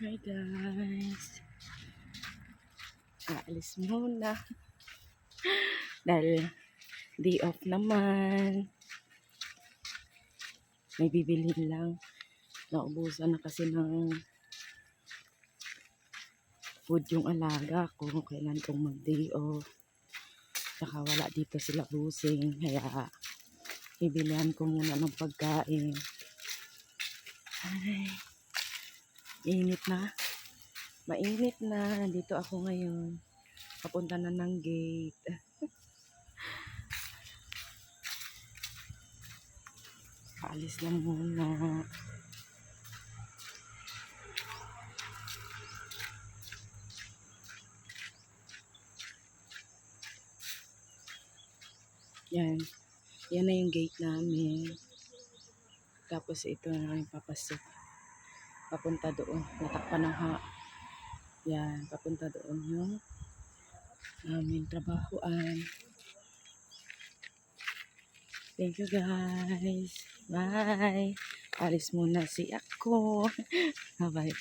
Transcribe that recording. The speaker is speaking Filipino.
Hi guys, aalis muna dahil day off naman. May bibilhin lang, naubusan na kasi ng food yung alaga ko. Kailan kong mag day off, saka wala dito sila busing, kaya bibilihan ko muna ng pagkain. Ay, init na, mainit na. Dito ako ngayon, papunta na ng gate. Paalis na muna. Yan. Yan na yung gate namin. Tapos ito na yung papasok. Papunta doon. Natakpan ng yan. Papunta doon yung aming trabahoan. Thank you guys. Bye. Alis muna si ako. Bye.